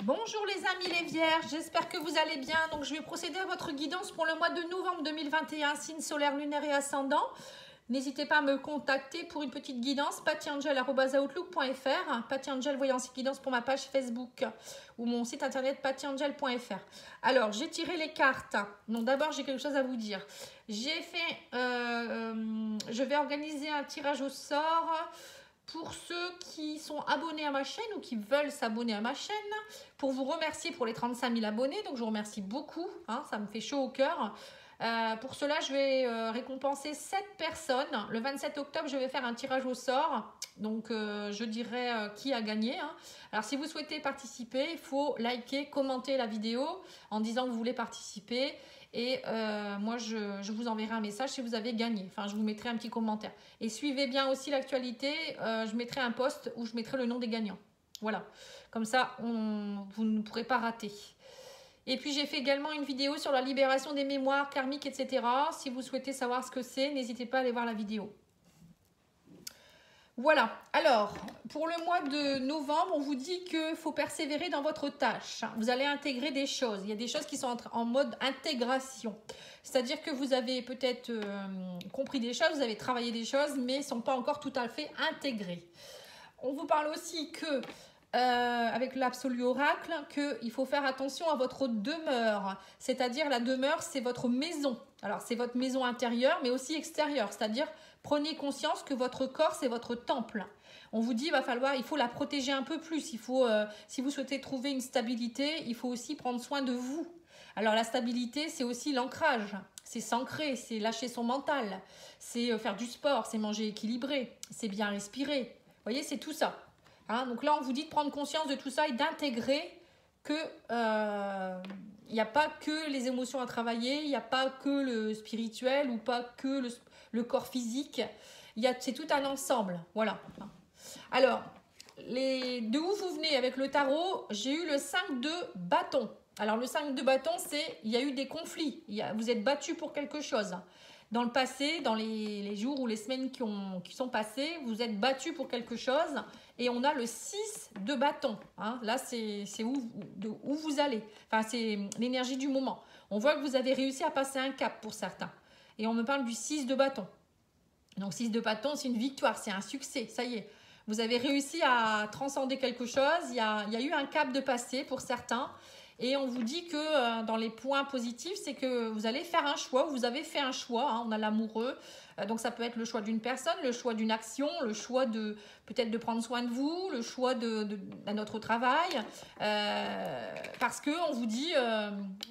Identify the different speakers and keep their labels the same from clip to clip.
Speaker 1: Bonjour les amis les vierges, j'espère que vous allez bien. Donc je vais procéder à votre guidance pour le mois de novembre 2021, signe solaire, lunaire et ascendant. N'hésitez pas à me contacter pour une petite guidance, pattyangel@outlook.fr, pattyangel voyance et guidance pour ma page Facebook ou mon site internet pattyangel.fr. Alors j'ai tiré les cartes. Donc d'abord j'ai quelque chose à vous dire. Je vais organiser un tirage au sort pour ceux qui sont abonnés à ma chaîne ou qui veulent s'abonner à ma chaîne, pour vous remercier pour les 35 000 abonnés. Donc je vous remercie beaucoup, hein, ça me fait chaud au cœur. Pour cela, je vais récompenser 7 personnes. Le 27 octobre, je vais faire un tirage au sort. Donc, je dirai qui a gagné. Hein. Alors, si vous souhaitez participer, il faut liker, commenter la vidéo en disant que vous voulez participer. Et moi, je vous enverrai un message si vous avez gagné. Enfin, je vous mettrai un petit commentaire. Et suivez bien aussi l'actualité. Je mettrai un post où je mettrai le nom des gagnants. Voilà. Comme ça, vous ne pourrez pas rater. Et puis j'ai fait également une vidéo sur la libération des mémoires karmiques, etc. Si vous souhaitez savoir ce que c'est, n'hésitez pas à aller voir la vidéo. Voilà, alors pour le mois de novembre, on vous dit qu'il faut persévérer dans votre tâche. Vous allez intégrer des choses. Il y a des choses qui sont en mode intégration. C'est-à-dire que vous avez peut-être compris des choses, vous avez travaillé des choses, mais elles ne sont pas encore tout à fait intégrées. On vous parle aussi que avec l'absolu oracle, qu'il faut faire attention à votre demeure. C'est-à-dire la demeure, c'est votre maison. Alors, c'est votre maison intérieure, mais aussi extérieure. C'est-à-dire, prenez conscience que votre corps, c'est votre temple. On vous dit, il faut la protéger un peu plus. Il faut, si vous souhaitez trouver une stabilité, il faut aussi prendre soin de vous. Alors, la stabilité, c'est aussi l'ancrage. C'est s'ancrer, c'est lâcher son mental. C'est faire du sport, c'est manger équilibré, c'est bien respirer. Vous voyez, c'est tout ça. Hein, donc là, on vous dit de prendre conscience de tout ça et d'intégrer que il n'y a pas que les émotions à travailler, il n'y a pas que le spirituel ou pas que le corps physique. C'est tout un ensemble. Voilà. Alors, de où vous venez avec le tarot, j'ai eu le 5 de bâton. Alors, le 5 de bâton, c'est il y a eu des conflits. Vous êtes battu pour quelque chose. Dans le passé, dans les jours ou les semaines qui sont passées, vous êtes battu pour quelque chose. Et on a le 6 de bâton. Hein. Là, c'est où vous allez. Enfin, c'est l'énergie du moment. On voit que vous avez réussi à passer un cap pour certains. Et on me parle du 6 de bâton. Donc, 6 de bâton, c'est une victoire, c'est un succès. Ça y est. Vous avez réussi à transcender quelque chose. Il y a eu un cap de passé pour certains. Et on vous dit que dans les points positifs, c'est que vous allez faire un choix, vous avez fait un choix, hein, on a l'amoureux, donc ça peut être le choix d'une personne, le choix d'une action, le choix de peut-être de prendre soin de vous, le choix de notre travail, parce qu'on vous dit,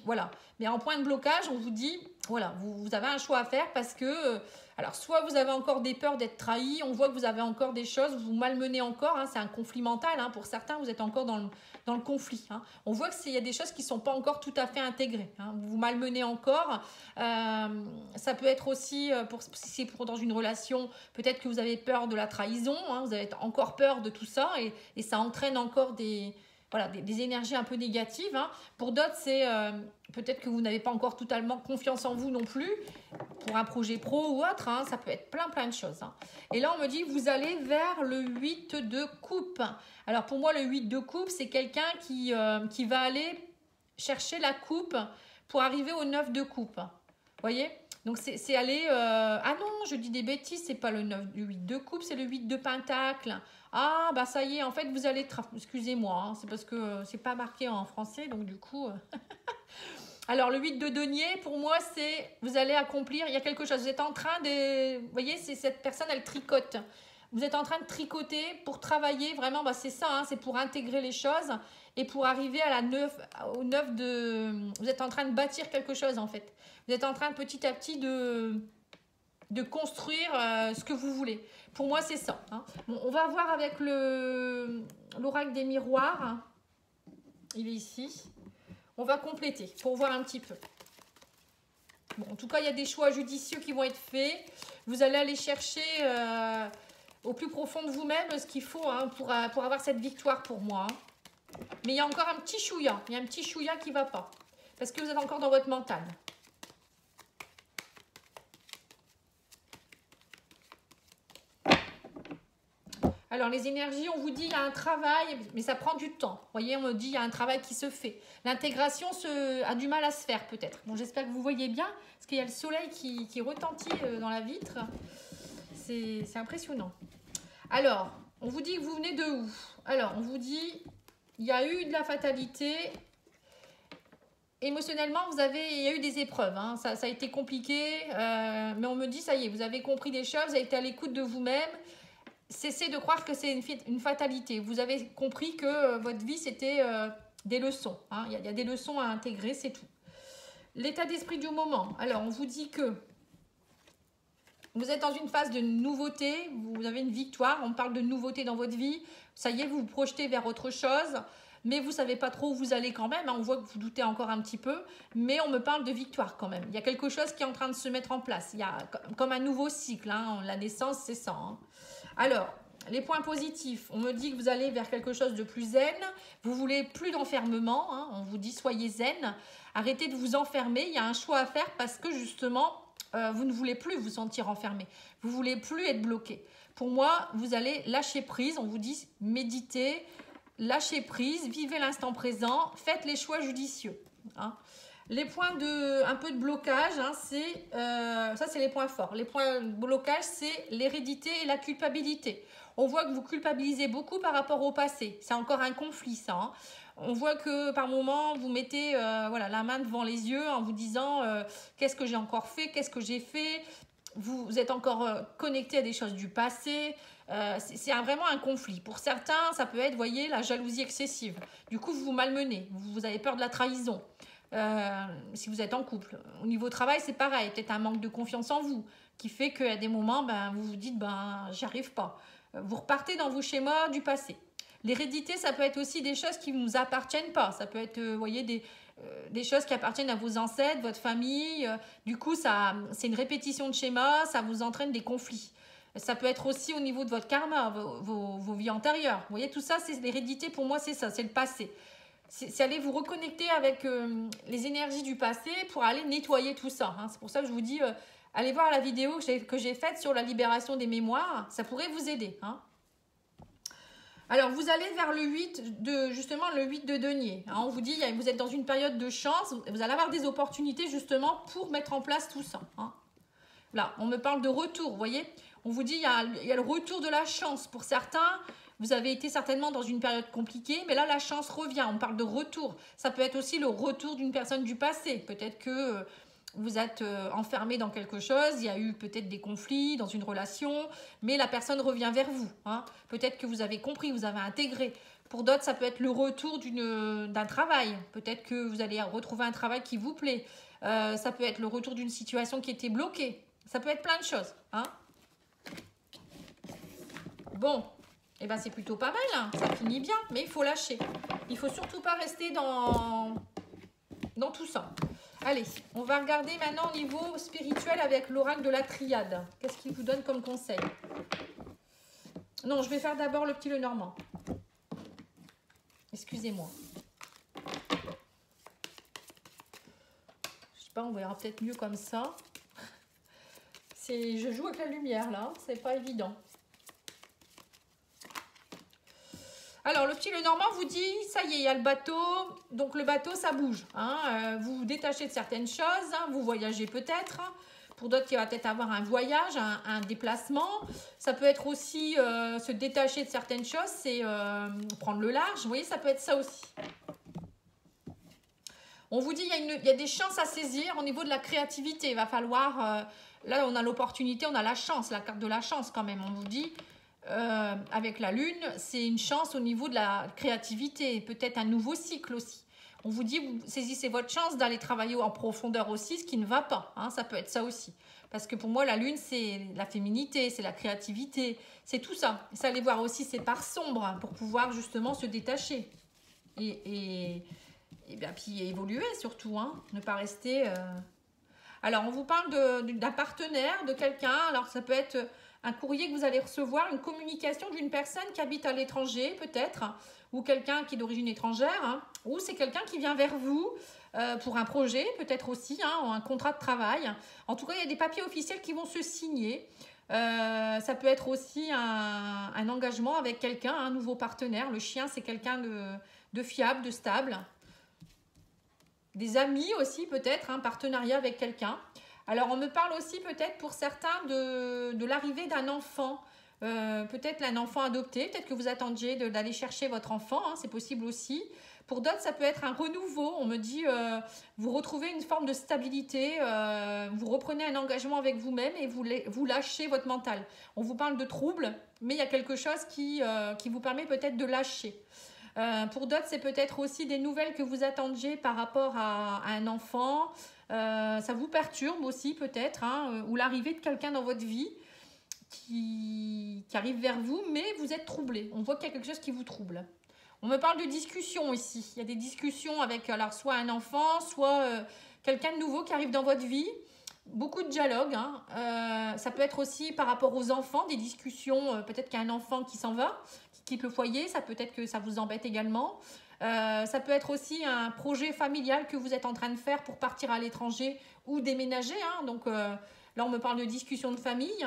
Speaker 1: voilà. Mais en point de blocage, on vous dit, voilà, vous avez un choix à faire parce que, alors soit vous avez encore des peurs d'être trahi, on voit que vous avez encore des choses, vous malmenez encore, hein, c'est un conflit mental, hein, pour certains, vous êtes encore dans le conflit. Hein. On voit qu'il y a des choses qui ne sont pas encore tout à fait intégrées. Hein. Vous malmenez encore. Ça peut être aussi, si c'est dans une relation, peut-être que vous avez peur de la trahison. Hein. Vous avez encore peur de tout ça et ça entraîne encore des énergies un peu négatives. Hein. Pour d'autres, c'est peut-être que vous n'avez pas encore totalement confiance en vous non plus. Pour un projet pro ou autre, hein, ça peut être plein de choses. Hein. Et là, on me dit, vous allez vers le 8 de coupe. Alors, pour moi, le 8 de coupe, c'est quelqu'un qui va aller chercher la coupe pour arriver au 9 de coupe. Vous voyez? Donc, c'est aller... Ah non, je dis des bêtises, c'est pas le 8 de coupe, c'est le 8 de pentacle. Ah, bah ça y est, en fait, vous allez... Excusez-moi, hein, c'est parce que c'est pas marqué en français, donc du coup... Alors, le 8 de denier, pour moi, c'est vous allez accomplir, il y a quelque chose. Vous êtes en train de... Vous voyez, c'est cette personne, elle tricote. Vous êtes en train de tricoter pour travailler. Vraiment, c'est ça, hein, c'est pour intégrer les choses et pour arriver au 9 de... Vous êtes en train de bâtir quelque chose, en fait. Vous êtes en train, petit à petit, de construire ce que vous voulez. Pour moi, c'est ça. Hein. Bon, on va voir avec l'oracle des miroirs. Il est ici. On va compléter pour voir un petit peu. Bon, en tout cas, il y a des choix judicieux qui vont être faits. Vous allez aller chercher au plus profond de vous-même ce qu'il faut, hein, pour avoir cette victoire pour moi. Hein. Mais il y a encore un petit chouïa. Il y a un petit chouïa qui ne va pas. Parce que vous êtes encore dans votre mental. Alors, les énergies, on vous dit, il y a un travail, mais ça prend du temps. Vous voyez, on me dit, il y a un travail qui se fait. L'intégration a du mal à se faire, peut-être. Bon, j'espère que vous voyez bien, parce qu'il y a le soleil qui retentit dans la vitre. C'est impressionnant. Alors, on vous dit que vous venez de où? Alors, on vous dit, il y a eu de la fatalité. Émotionnellement, il y a eu des épreuves. Hein. Ça a été compliqué, mais on me dit, ça y est, vous avez compris des choses, vous avez été à l'écoute de vous-même. Cessez de croire que c'est une fatalité. Vous avez compris que votre vie, c'était des leçons. Hein. Il y a des leçons à intégrer, c'est tout. L'état d'esprit du moment. Alors, on vous dit que vous êtes dans une phase de nouveauté. Vous avez une victoire. On parle de nouveauté dans votre vie. Ça y est, vous vous projetez vers autre chose. Mais vous ne savez pas trop où vous allez quand même. Hein. On voit que vous doutez encore un petit peu. Mais on me parle de victoire quand même. Il y a quelque chose qui est en train de se mettre en place. Il y a comme un nouveau cycle. Hein. La naissance, c'est ça. Hein. Alors, les points positifs, on me dit que vous allez vers quelque chose de plus zen, vous voulez plus d'enfermement, hein, on vous dit soyez zen, arrêtez de vous enfermer, il y a un choix à faire parce que justement, vous ne voulez plus vous sentir enfermé, vous ne voulez plus être bloqué. Pour moi, vous allez lâcher prise, on vous dit méditez, lâchez prise, vivez l'instant présent, faites les choix judicieux. Hein. Les points un peu de blocage, hein, ça c'est les points forts. Les points de blocage, c'est l'hérédité et la culpabilité. On voit que vous culpabilisez beaucoup par rapport au passé. C'est encore un conflit, ça. Hein. On voit que par moment, vous mettez la main devant les yeux en vous disant qu'est-ce que j'ai encore fait, qu'est-ce que j'ai fait. Vous êtes encore connecté à des choses du passé. C'est vraiment un conflit. Pour certains, ça peut être, voyez, la jalousie excessive. Du coup, vous vous malmenez. Vous avez peur de la trahison. Si vous êtes en couple. Au niveau travail, c'est pareil. Peut-être un manque de confiance en vous qui fait qu'à des moments, vous vous dites, j'y arrive pas. Vous repartez dans vos schémas du passé. L'hérédité, ça peut être aussi des choses qui ne vous appartiennent pas. Ça peut être, voyez, des choses qui appartiennent à vos ancêtres, votre famille. Du coup, c'est une répétition de schémas, ça vous entraîne des conflits. Ça peut être aussi au niveau de votre karma, vos vies antérieures. Vous voyez, tout ça, c'est l'hérédité, pour moi, c'est ça, c'est le passé. C'est aller vous reconnecter avec les énergies du passé pour aller nettoyer tout ça. Hein. C'est pour ça que je vous dis, allez voir la vidéo que j'ai faite sur la libération des mémoires. Ça pourrait vous aider. Hein. Alors, vous allez vers le 8 de denier. Hein. On vous dit, vous êtes dans une période de chance. Vous allez avoir des opportunités justement pour mettre en place tout ça. Hein. Là, on me parle de retour, vous voyez. On vous dit, il y a le retour de la chance. Pour certains, vous avez été certainement dans une période compliquée, mais là, la chance revient. On parle de retour. Ça peut être aussi le retour d'une personne du passé. Peut-être que vous êtes enfermé dans quelque chose, il y a eu peut-être des conflits dans une relation, mais la personne revient vers vous. Hein. Peut-être que vous avez compris, vous avez intégré. Pour d'autres, ça peut être le retour d'un travail. Peut-être que vous allez retrouver un travail qui vous plaît. Ça peut être le retour d'une situation qui était bloquée. Ça peut être plein de choses. Hein. Bon. Eh ben, c'est plutôt pas mal, hein. Ça finit bien, mais il faut lâcher. Il ne faut surtout pas rester dans tout ça. Allez, on va regarder maintenant au niveau spirituel avec l'oracle de la triade. Qu'est-ce qu'il vous donne comme conseil? Non, je vais faire d'abord le petit Lenormand. Excusez-moi. Je sais pas, on verra peut-être mieux comme ça. Je joue avec la lumière là, c'est pas évident. Alors, le petit Lenormand vous dit, ça y est, il y a le bateau. Donc, le bateau, ça bouge. Hein. Vous vous détachez de certaines choses. Hein. Vous voyagez peut-être. Pour d'autres, il va peut-être avoir un voyage, un déplacement. Ça peut être aussi se détacher de certaines choses. C'est prendre le large. Vous voyez, ça peut être ça aussi. On vous dit, il y a des chances à saisir au niveau de la créativité. Il va falloir... là, on a l'opportunité, on a la chance, la carte de la chance quand même. On vous dit... avec la lune, c'est une chance au niveau de la créativité, peut-être un nouveau cycle aussi. On vous dit, vous saisissez votre chance d'aller travailler en profondeur aussi, ce qui ne va pas. Hein, ça peut être ça aussi. Parce que pour moi, la lune, c'est la féminité, c'est la créativité, c'est tout ça. Ça, allez voir aussi ces parts sombres hein, pour pouvoir justement se détacher. Et bien, puis évoluer surtout, hein, ne pas rester... Alors, on vous parle d'un partenaire, de quelqu'un. Alors, ça peut être... un courrier que vous allez recevoir, une communication d'une personne qui habite à l'étranger peut-être, ou quelqu'un qui est d'origine étrangère, hein, ou c'est quelqu'un qui vient vers vous pour un projet peut-être aussi, hein, un contrat de travail. En tout cas, il y a des papiers officiels qui vont se signer. Ça peut être aussi un engagement avec quelqu'un, un nouveau partenaire. Le chien, c'est quelqu'un de fiable, de stable. Des amis aussi peut-être, un partenariat avec quelqu'un. Alors on me parle aussi peut-être pour certains de l'arrivée d'un enfant. Peut-être un enfant adopté, peut-être que vous attendiez d'aller chercher votre enfant, hein, c'est possible aussi. Pour d'autres, ça peut être un renouveau. On me dit, vous retrouvez une forme de stabilité, vous reprenez un engagement avec vous-même et vous lâchez votre mental. On vous parle de troubles, mais il y a quelque chose qui vous permet peut-être de lâcher. Pour d'autres, c'est peut-être aussi des nouvelles que vous attendiez par rapport à un enfant. Ça vous perturbe aussi peut-être, hein, ou l'arrivée de quelqu'un dans votre vie qui arrive vers vous, mais vous êtes troublé. On voit qu'il y a quelque chose qui vous trouble. On me parle de discussion ici. Il y a des discussions avec alors, soit un enfant, soit quelqu'un de nouveau qui arrive dans votre vie. Beaucoup de dialogue. Hein. Ça peut être aussi par rapport aux enfants, des discussions. Peut-être qu'il y a un enfant qui s'en va, qui quitte le foyer. Ça peut être que ça vous embête également. Ça peut être aussi un projet familial que vous êtes en train de faire pour partir à l'étranger ou déménager. Hein. Donc là, on me parle de discussion de famille.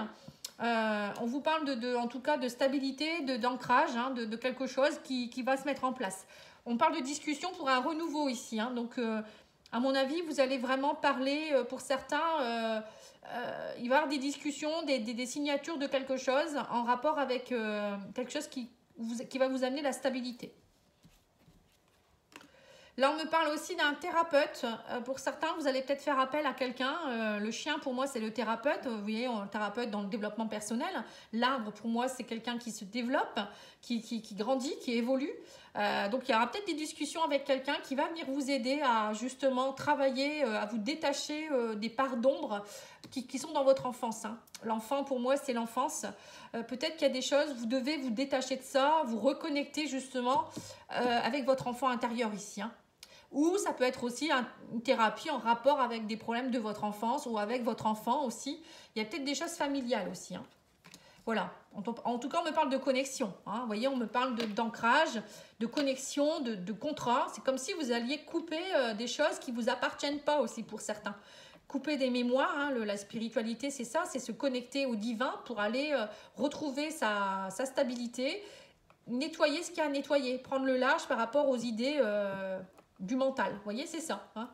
Speaker 1: On vous parle en tout cas de stabilité, d'ancrage, hein, de quelque chose qui va se mettre en place. On parle de discussion pour un renouveau ici. Hein, donc, à mon avis, vous allez vraiment parler, pour certains, il va y avoir des discussions, des signatures de quelque chose en rapport avec quelque chose qui va vous amener la stabilité. Là, on me parle aussi d'un thérapeute. Pour certains, vous allez peut-être faire appel à quelqu'un. Le chien, pour moi, c'est le thérapeute. Vous voyez, un thérapeute dans le développement personnel. L'arbre, pour moi, c'est quelqu'un qui se développe, qui grandit, qui évolue. Donc, il y aura peut-être des discussions avec quelqu'un qui va venir vous aider à justement travailler, à vous détacher des parts d'ombre qui sont dans votre enfance. Hein. L'enfant, pour moi, c'est l'enfance. Peut-être qu'il y a des choses, vous devez vous détacher de ça, vous reconnecter justement avec votre enfant intérieur ici. Hein. Ou ça peut être aussi une thérapie en rapport avec des problèmes de votre enfance ou avec votre enfant aussi. Il y a peut-être des choses familiales aussi. Hein. Voilà. En tout cas, on me parle de connexion. Hein. Vous voyez, on me parle d'ancrage, de connexion, de contrat. C'est comme si vous alliez couper des choses qui ne vous appartiennent pas aussi pour certains. Couper des mémoires, hein, la spiritualité, c'est ça, c'est se connecter au divin pour aller retrouver sa stabilité, nettoyer ce qu'il y a à nettoyer, prendre le large par rapport aux idées du mental. Vous voyez, c'est ça. Hein.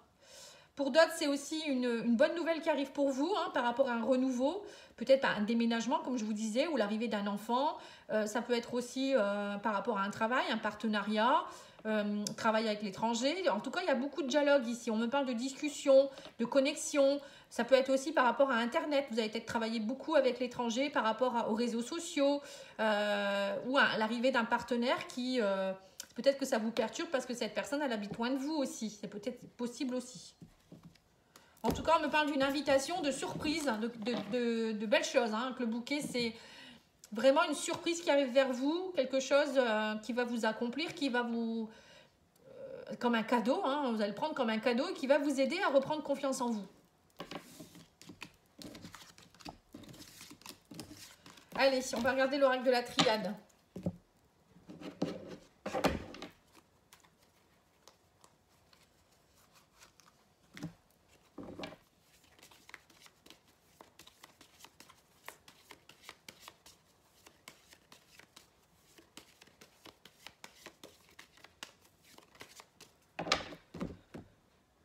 Speaker 1: Pour d'autres, c'est aussi une bonne nouvelle qui arrive pour vous hein, par rapport à un renouveau, peut-être un déménagement, comme je vous disais, ou l'arrivée d'un enfant. Ça peut être aussi par rapport à un travail, un partenariat, travail avec l'étranger. En tout cas, il y a beaucoup de dialogue ici. On me parle de discussion, de connexion. Ça peut être aussi par rapport à Internet. Vous avez peut-être travaillé beaucoup avec l'étranger par rapport aux réseaux sociaux ou à l'arrivée d'un partenaire qui... peut-être que ça vous perturbe parce que cette personne, elle habite loin de vous aussi. C'est peut-être possible aussi. En tout cas, on me parle d'une invitation, de surprise, de belles choses. Hein, que le bouquet, c'est vraiment une surprise qui arrive vers vous, quelque chose qui va vous accomplir, qui va vous... comme un cadeau, hein, vous allez le prendre comme un cadeau et qui va vous aider à reprendre confiance en vous. Allez, on va regarder l'oracle de la triade.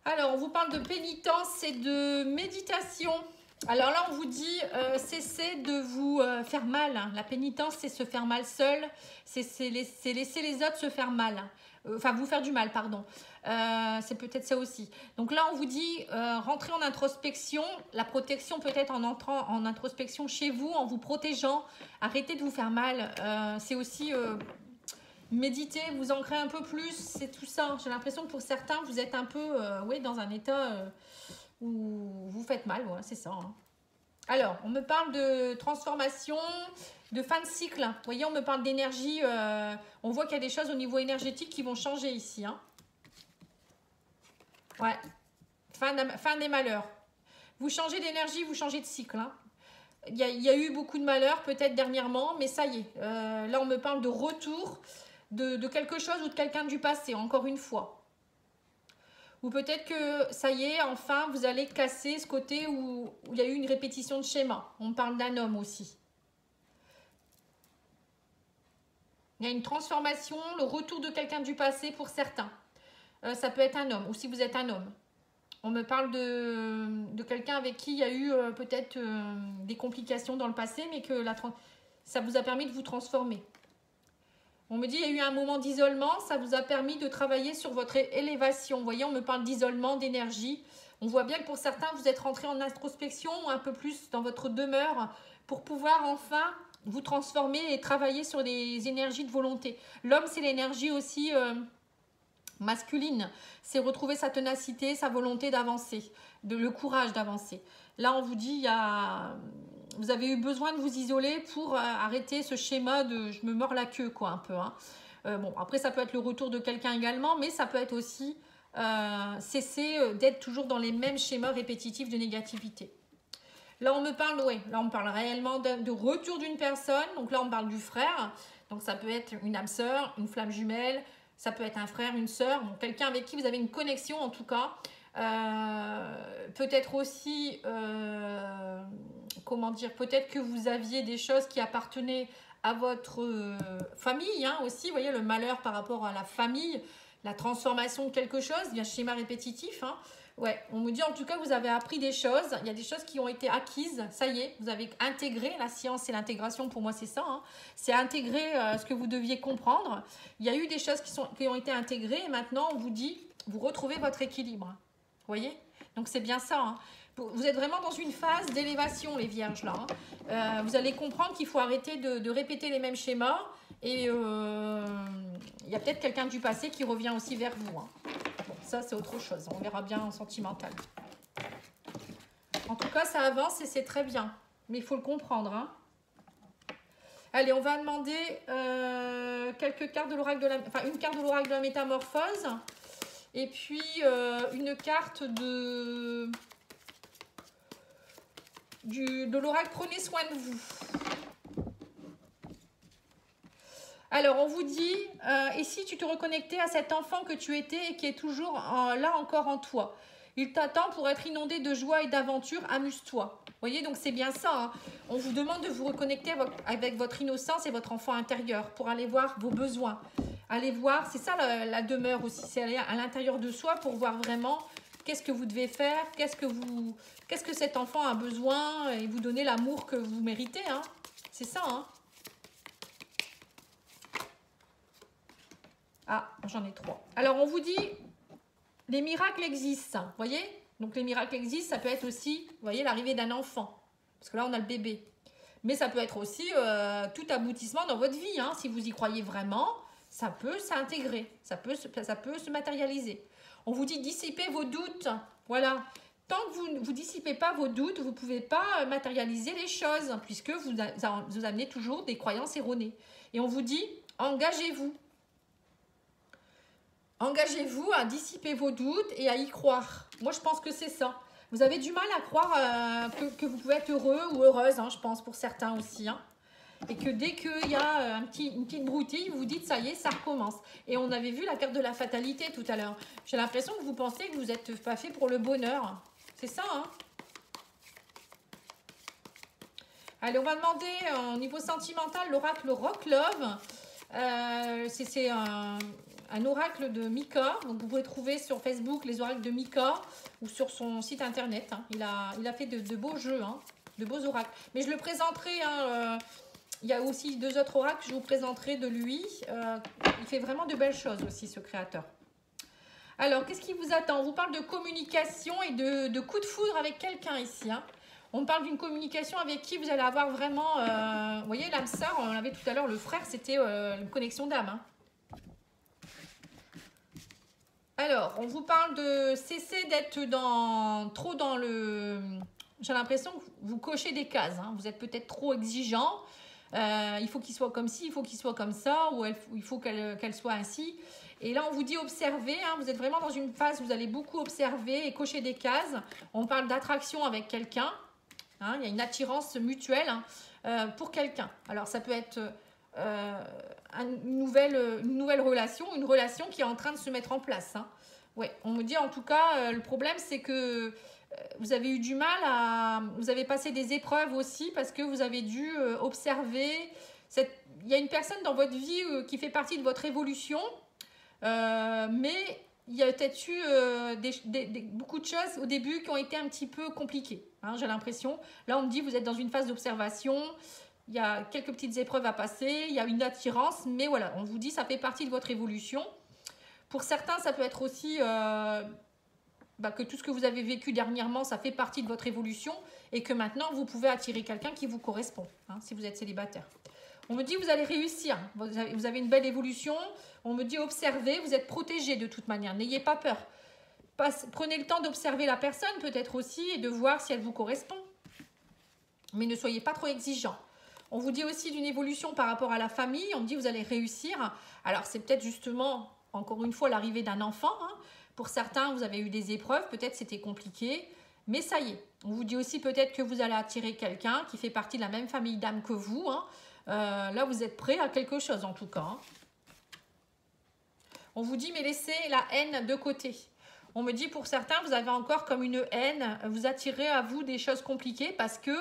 Speaker 1: Alors, on vous parle de pénitence et de méditation. Alors là, on vous dit, cessez de vous faire mal. Hein. La pénitence, c'est se faire mal seul. C'est laisser les autres se faire mal. Enfin, vous faire du mal, pardon. C'est peut-être ça aussi. Donc là, on vous dit, rentrez en introspection. La protection peut-être en entrant en introspection chez vous, en vous protégeant. Arrêtez de vous faire mal. C'est aussi... méditer, vous ancrer un peu plus, c'est tout ça. J'ai l'impression que pour certains, vous êtes un peu oui, dans un état où vous faites mal, ouais, c'est ça. Hein. Alors, on me parle de transformation, de fin de cycle. Vous voyez, on me parle d'énergie. On voit qu'il y a des choses au niveau énergétique qui vont changer ici. Hein. Ouais, fin des malheurs. Vous changez d'énergie, vous changez de cycle. Hein. Il y a eu beaucoup de malheurs peut-être dernièrement, mais ça y est. Là, on me parle de retour de quelque chose ou de quelqu'un du passé, encore une fois. Ou peut-être que ça y est, enfin, vous allez casser ce côté où il y a eu une répétition de schéma. On parle d'un homme aussi. Il y a une transformation, le retour de quelqu'un du passé pour certains. Ça peut être un homme, ou si vous êtes un homme. On me parle de quelqu'un avec qui il y a eu peut-être des complications dans le passé, mais que ça vous a permis de vous transformer. On me dit qu'il y a eu un moment d'isolement, ça vous a permis de travailler sur votre élévation. Vous voyez, on me parle d'isolement, d'énergie. On voit bien que pour certains, vous êtes rentré en introspection, un peu plus dans votre demeure, pour pouvoir enfin vous transformer et travailler sur des énergies de volonté. L'homme, c'est l'énergie aussi masculine. C'est retrouver sa ténacité, sa volonté d'avancer, le courage d'avancer. Là, on vous dit, vous avez eu besoin de vous isoler pour arrêter ce schéma de je me mords la queue, quoi, un peu. Hein. Bon, après, ça peut être le retour de quelqu'un également, mais ça peut être aussi cesser d'être toujours dans les mêmes schémas répétitifs de négativité. Là, on me parle, ouais, là, on parle réellement de retour d'une personne. Donc là, on parle du frère. Donc ça peut être une âme sœur, une flamme jumelle, ça peut être un frère, une sœur, bon, quelqu'un avec qui vous avez une connexion en tout cas. Peut-être aussi, comment dire, peut-être que vous aviez des choses qui appartenaient à votre famille, hein, aussi, vous voyez, le malheur par rapport à la famille, la transformation de quelque chose, bien schéma répétitif, hein. Ouais, on me dit en tout cas que vous avez appris des choses, il y a des choses qui ont été acquises, ça y est, vous avez intégré, la science et l'intégration pour moi c'est ça, hein. C'est intégrer ce que vous deviez comprendre. Il y a eu des choses qui ont été intégrées et maintenant on vous dit, vous retrouvez votre équilibre. Vous voyez? Donc c'est bien ça, hein. Vous êtes vraiment dans une phase d'élévation les vierges là, hein. Vous allez comprendre qu'il faut arrêter de répéter les mêmes schémas et il y a peut-être quelqu'un du passé qui revient aussi vers vous, hein. Bon, ça c'est autre chose, on verra bien en sentimental. En tout cas ça avance et c'est très bien, mais il faut le comprendre, hein. Allez, on va demander quelques cartes de l'oracle une carte de l'oracle de la métamorphose et puis une carte de l'oracle prenez soin de vous. Alors, on vous dit, et si tu te reconnectais à cet enfant que tu étais et qui est toujours là encore en toi? Il t'attend pour être inondé de joie et d'aventure, amuse-toi. Vous voyez, donc c'est bien ça, hein. On vous demande de vous reconnecter avec votre innocence et votre enfant intérieur pour aller voir vos besoins. Allez voir, c'est ça la demeure aussi, c'est aller à l'intérieur de soi pour voir vraiment qu'est-ce que vous devez faire, qu'est-ce que cet enfant a besoin et vous donner l'amour que vous méritez, hein. C'est ça, hein. Ah, j'en ai 3. Alors, on vous dit, les miracles existent, vous voyez? Donc, les miracles existent, ça peut être aussi, vous voyez, l'arrivée d'un enfant. Parce que là, on a le bébé. Mais ça peut être aussi tout aboutissement dans votre vie, hein. Si vous y croyez vraiment, ça peut s'intégrer, ça peut se matérialiser. On vous dit, dissipez vos doutes, voilà. Tant que vous ne dissipez pas vos doutes, vous ne pouvez pas matérialiser les choses, puisque vous amenez toujours des croyances erronées. Et on vous dit, engagez-vous. Engagez-vous à dissiper vos doutes et à y croire. Moi, je pense que c'est ça. Vous avez du mal à croire que vous pouvez être heureux ou heureuse, hein, je pense, pour certains aussi. Hein. Et que dès qu'il y a une petite broutille, vous vous dites, ça y est, ça recommence. Et on avait vu la carte de la fatalité tout à l'heure. J'ai l'impression que vous pensez que vous n'êtes pas fait pour le bonheur. C'est ça, hein? Allez, on va demander au niveau sentimental l'oracle Rock Love. C'est un oracle de Mika. Donc, vous pouvez trouver sur Facebook les oracles de Mika ou sur son site internet. Hein. Il a fait de beaux jeux, hein, de beaux oracles. Mais je le présenterai. Hein, il y a aussi 2 autres oracles que je vous présenterai de lui. Il fait vraiment de belles choses aussi, ce créateur. Alors, qu'est-ce qui vous attend? On vous parle de communication et de coup de foudre avec quelqu'un ici. Hein. On parle d'une communication avec qui vous allez avoir vraiment... vous voyez, l'âme sœur, on l'avait tout à l'heure, le frère, c'était une connexion d'âme. Hein. Alors, on vous parle de cesser d'être trop dans le... J'ai l'impression que vous cochez des cases. Hein. Vous êtes peut-être trop exigeant. Il faut qu'il soit comme ci, il faut qu'il soit comme ça, ou il faut qu'elle soit ainsi. Et là, on vous dit observer. Hein. Vous êtes vraiment dans une phase où vous allez beaucoup observer et cocher des cases. On parle d'attraction avec quelqu'un. Hein. Il y a une attirance mutuelle pour quelqu'un. Alors, ça peut être... une nouvelle relation, une relation qui est en train de se mettre en place. Hein. Ouais, on me dit en tout cas, le problème c'est que vous avez eu du mal à... Vous avez passé des épreuves aussi parce que vous avez dû observer... Il y a une personne dans votre vie qui fait partie de votre évolution, mais il y a peut-être eu beaucoup de choses au début qui ont été un petit peu compliquées, hein, j'ai l'impression. Là, on me dit vous êtes dans une phase d'observation, il y a quelques petites épreuves à passer, il y a une attirance, mais voilà, on vous dit ça fait partie de votre évolution. Pour certains, ça peut être aussi que tout ce que vous avez vécu dernièrement, ça fait partie de votre évolution et que maintenant, vous pouvez attirer quelqu'un qui vous correspond, hein, si vous êtes célibataire. On me dit, vous allez réussir, vous avez une belle évolution. On me dit, observez, vous êtes protégé de toute manière, n'ayez pas peur. Prenez le temps d'observer la personne peut-être aussi et de voir si elle vous correspond. Mais ne soyez pas trop exigeant. On vous dit aussi d'une évolution par rapport à la famille. On me dit, vous allez réussir. Alors, c'est peut-être justement, encore une fois, l'arrivée d'un enfant. Hein. Pour certains, vous avez eu des épreuves, peut-être c'était compliqué. Mais ça y est, on vous dit aussi peut-être que vous allez attirer quelqu'un qui fait partie de la même famille d'âme que vous. Hein. Là, vous êtes prêt à quelque chose en tout cas. Hein. On vous dit, mais laissez la haine de côté. On me dit, pour certains, vous avez encore comme une haine, vous attirez à vous des choses compliquées parce que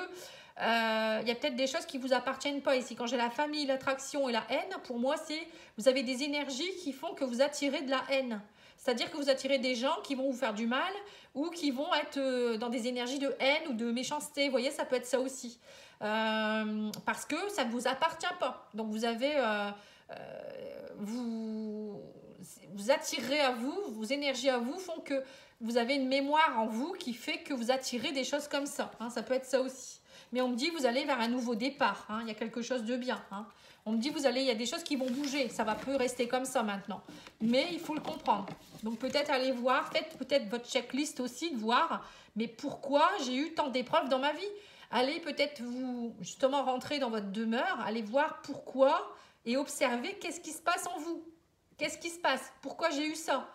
Speaker 1: y a peut-être des choses qui ne vous appartiennent pas ici. Quand j'ai la famille, l'attraction et la haine, pour moi, c'est vous avez des énergies qui font que vous attirez de la haine. C'est-à-dire que vous attirez des gens qui vont vous faire du mal ou qui vont être dans des énergies de haine ou de méchanceté. Vous voyez, ça peut être ça aussi. Parce que ça ne vous appartient pas. Donc, vous avez... vous attirez à vous, vos énergies à vous font que vous avez une mémoire en vous qui fait que vous attirez des choses comme ça. Hein, ça peut être ça aussi. Mais on me dit, vous allez vers un nouveau départ. Hein, il y a quelque chose de bien. Hein. On me dit, il y a des choses qui vont bouger. Ça va plus rester comme ça maintenant. Mais il faut le comprendre. Donc peut-être aller voir, faites peut-être votre checklist aussi, de voir, mais pourquoi j'ai eu tant d'épreuves dans ma vie. Allez peut-être vous, justement, rentrer dans votre demeure, allez voir pourquoi et observer qu'est-ce qui se passe en vous. Qu'est-ce qui se passe? Pourquoi j'ai eu ça?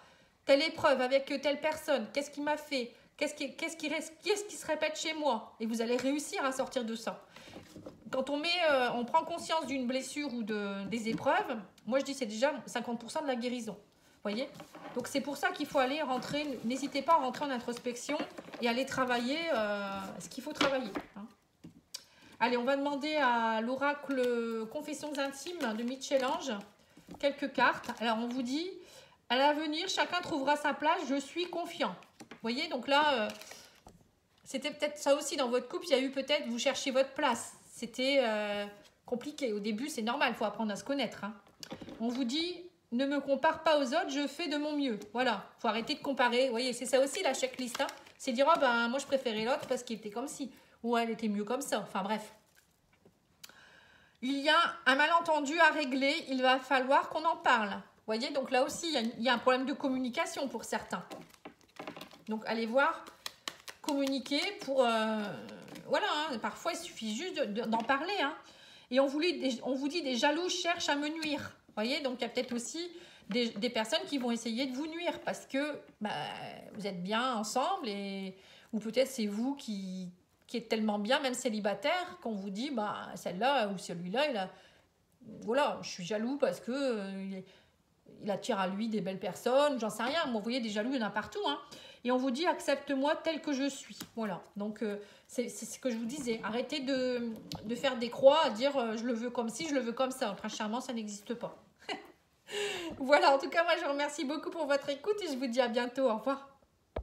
Speaker 1: Telle épreuve avec telle personne, qu'est-ce qui m'a fait? Qu'est-ce qui se répète chez moi? Et vous allez réussir à sortir de ça. Quand on prend conscience d'une blessure ou des épreuves, moi je dis c'est déjà 50% de la guérison. Voyez? Donc c'est pour ça qu'il faut aller rentrer, n'hésitez pas à rentrer en introspection et aller travailler ce qu'il faut travailler. Hein. Allez, on va demander à l'oracle Confessions intimes de Michel-Ange quelques cartes. Alors on vous dit, à l'avenir, chacun trouvera sa place, je suis confiant. Vous voyez, donc là, c'était peut-être ça aussi dans votre couple, il y a eu peut-être, vous cherchez votre place. C'était compliqué. Au début, c'est normal, il faut apprendre à se connaître. Hein. On vous dit, ne me compare pas aux autres, je fais de mon mieux. Voilà, il faut arrêter de comparer. Vous voyez, c'est ça aussi la checklist. Hein. C'est dire, oh, ben, moi je préférais l'autre parce qu'il était comme ci. Ou elle était mieux comme ça. Enfin bref. Il y a un malentendu à régler, il va falloir qu'on en parle. Vous voyez, donc là aussi, il y a un problème de communication pour certains. Donc allez voir, communiquer pour... voilà, hein, parfois il suffit juste d'en parler. Hein. Et on vous dit des jaloux cherchent à me nuire. Vous voyez, donc il y a peut-être aussi des personnes qui vont essayer de vous nuire parce que vous êtes bien ensemble ou peut-être c'est vous qui est tellement bien, même célibataire, qu'on vous dit, celle-là ou celui-là, voilà, je suis jaloux parce que il attire à lui des belles personnes, j'en sais rien. Moi, vous voyez, des jaloux, il y en a partout. Hein. Et on vous dit, accepte-moi tel que je suis. Voilà, donc c'est ce que je vous disais. Arrêtez de faire des croix, à dire, je le veux comme ci, je le veux comme ça. Un prince charmant, ça n'existe pas. Voilà, en tout cas, moi, je vous remercie beaucoup pour votre écoute et je vous dis à bientôt. Au revoir.